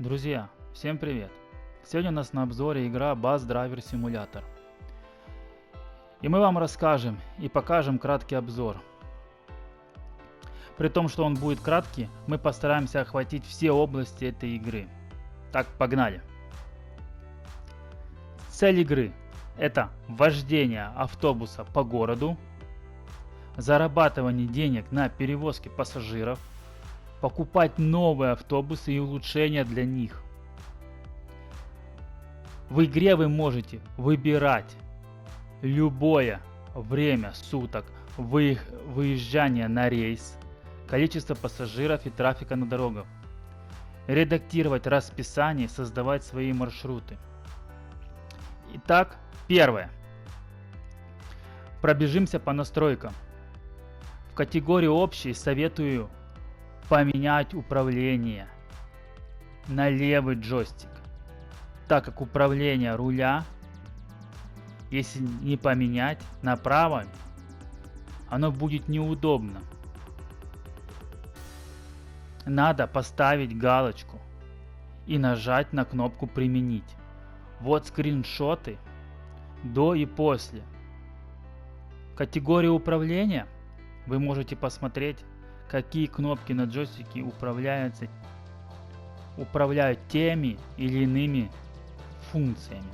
Друзья, всем привет! Сегодня у нас на обзоре игра Bus Driver Simulator. И мы вам расскажем и покажем краткий обзор. При том, что он будет краткий, мы постараемся охватить все области этой игры. Так, погнали! Цель игры – это вождение автобуса по городу, зарабатывание денег на перевозке пассажиров, покупать новые автобусы и улучшения для них. В игре вы можете выбирать любое время суток выезжания на рейс, количество пассажиров и трафика на дорогах, редактировать расписание, создавать свои маршруты. Итак, первое. Пробежимся по настройкам. В категории общей советую поменять управление на левый джойстик, так как управление руля, если не поменять на правый, оно будет неудобно. Надо поставить галочку и нажать на кнопку «Применить». Вот скриншоты до и после. В категории управления вы можете посмотреть, какие кнопки на джойстике управляют теми или иными функциями.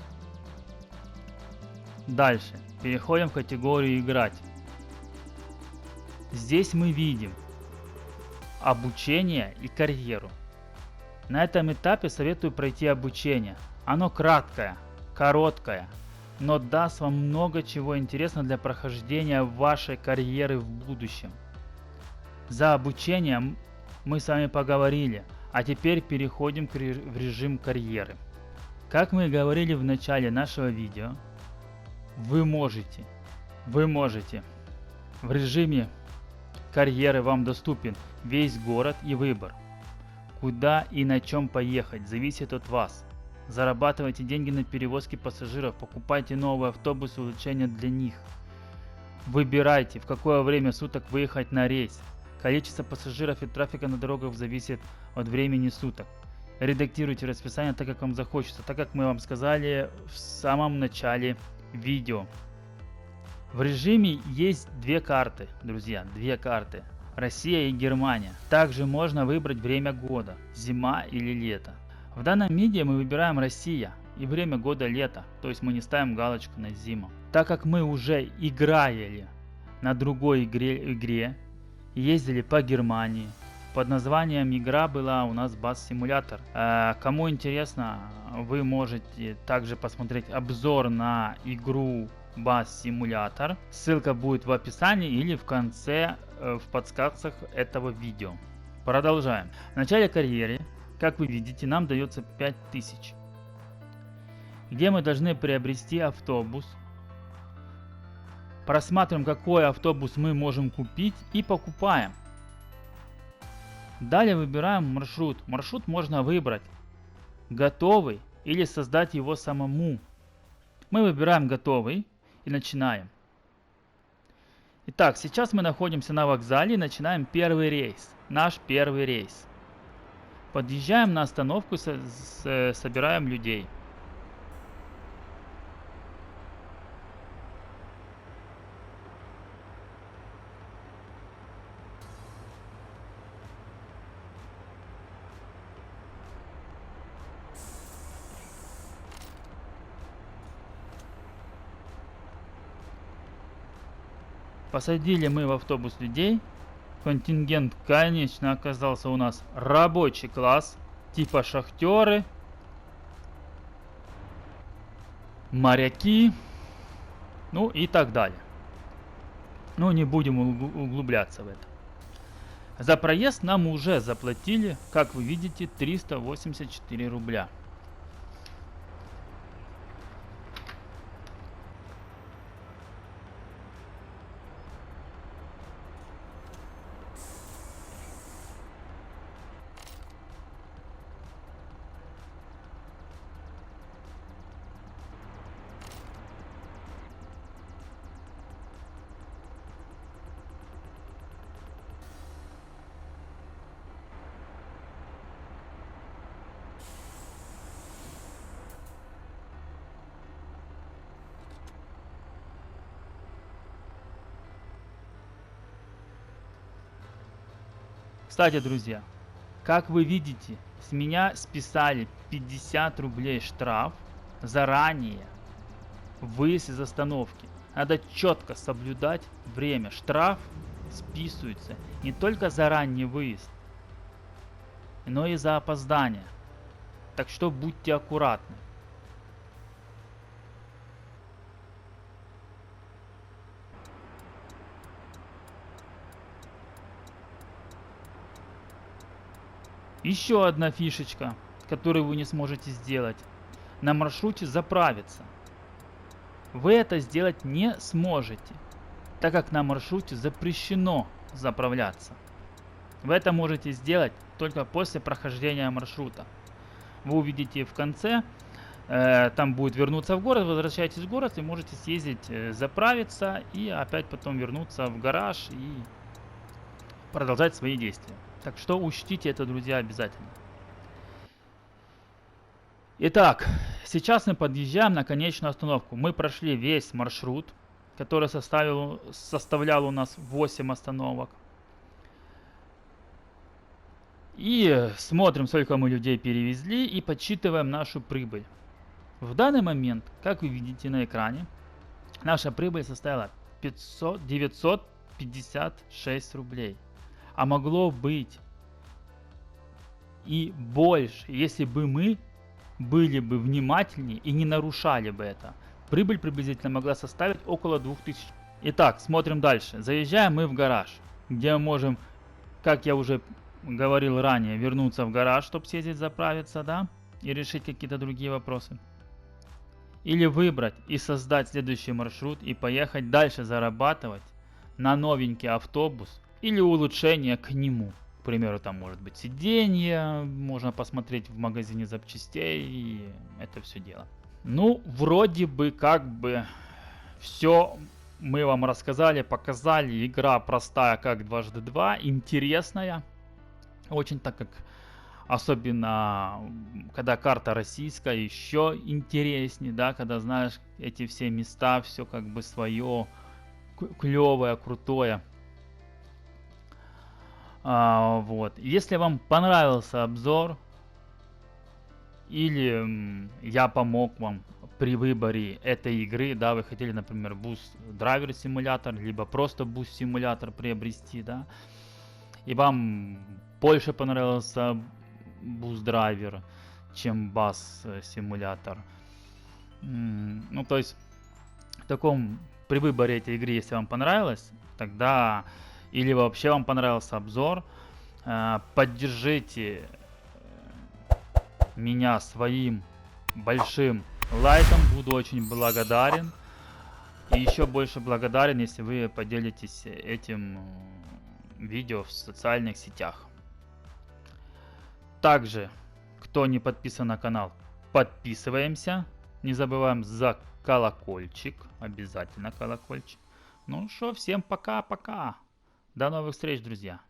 Дальше переходим в категорию «Играть». Здесь мы видим обучение и карьеру. На этом этапе советую пройти обучение. Оно короткое, но даст вам много чего интересного для прохождения вашей карьеры в будущем. За обучением мы с вами поговорили, а теперь переходим в режим карьеры. Как мы говорили в начале нашего видео, вы можете в режиме карьеры вам доступен весь город и выбор, куда и на чем поехать, зависит от вас. Зарабатывайте деньги на перевозке пассажиров, покупайте новые автобусы, улучшения для них. Выбирайте, в какое время суток выехать на рейс. Количество пассажиров и трафика на дорогах зависит от времени суток. Редактируйте расписание так, как вам захочется, так как мы вам сказали в самом начале видео. В режиме есть две карты, друзья, две карты. Россия и Германия. Также можно выбрать время года, зима или лето. В данном видео мы выбираем Россия и время года лето, то есть мы не ставим галочку на зиму. Так как мы уже играли на другой игре, ездили по Германии, под названием игра была у нас Bus Simulator. Кому интересно, вы можете также посмотреть обзор на игру Bus Simulator. Ссылка будет в описании или в конце в подсказках этого видео. Продолжаем. В начале карьеры, как вы видите, нам дается 5000, где мы должны приобрести автобус. Просматриваем, какой автобус мы можем купить, и покупаем. Далее выбираем маршрут. Маршрут можно выбрать готовый или создать его самому. Мы выбираем готовый и начинаем. Итак, сейчас мы находимся на вокзале и начинаем первый рейс. Наш первый рейс. Подъезжаем на остановку, собираем людей. Посадили мы в автобус людей. Контингент, конечно, оказался у нас рабочий класс, типа шахтеры, моряки, ну и так далее. Но не будем углубляться в это. За проезд нам уже заплатили, как вы видите, 384 рубля. Кстати, друзья, как вы видите, с меня списали 50 рублей штраф заранее. Выезд из остановки. Надо четко соблюдать время. Штраф списывается не только за ранний выезд, но и за опоздание. Так что будьте аккуратны. Еще одна фишечка, которую вы не сможете сделать. На маршруте заправиться. Вы это сделать не сможете, так как на маршруте запрещено заправляться. Вы это можете сделать только после прохождения маршрута. Вы увидите в конце, там будет вернуться в город, возвращаетесь в город и можете съездить заправиться и опять потом вернуться в гараж и продолжать свои действия. Так что учтите это, друзья, обязательно. Итак, сейчас мы подъезжаем на конечную остановку. Мы прошли весь маршрут, который составлял у нас 8 остановок. И смотрим, сколько мы людей перевезли, и подсчитываем нашу прибыль. В данный момент, как вы видите на экране, наша прибыль составила 956 рублей. А могло быть и больше, если бы мы были бы внимательнее и не нарушали бы это. Прибыль приблизительно могла составить около 2000. Итак, смотрим дальше. Заезжаем мы в гараж, где мы можем, как я уже говорил ранее, вернуться в гараж, чтобы съездить заправиться, да, и решить какие-то другие вопросы. Или выбрать и создать следующий маршрут и поехать дальше зарабатывать на новенький автобус или улучшение к нему. К примеру, там может быть сиденье, можно посмотреть в магазине запчастей и это все дело. Ну, вроде бы как бы все мы вам рассказали, показали. Игра простая, как дважды два, интересная. Очень, так как особенно когда карта российская, еще интереснее, да, когда знаешь эти все места, все как бы свое, клевое, крутое. Вот. Если вам понравился обзор или я помог вам при выборе этой игры, да, вы хотели, например, Bus Driver симулятор, либо просто Bus симулятор приобрести, да, и вам больше понравился Bus Driver, чем Bus симулятор. Ну, то есть, при выборе этой игры, если вам понравилось, тогда, или вообще вам понравился обзор, поддержите меня своим большим лайком, буду очень благодарен. И еще больше благодарен, если вы поделитесь этим видео в социальных сетях. Также, кто не подписан на канал, подписываемся. Не забываем за колокольчик. Обязательно колокольчик. Ну что, всем пока-пока. До новых встреч, друзья.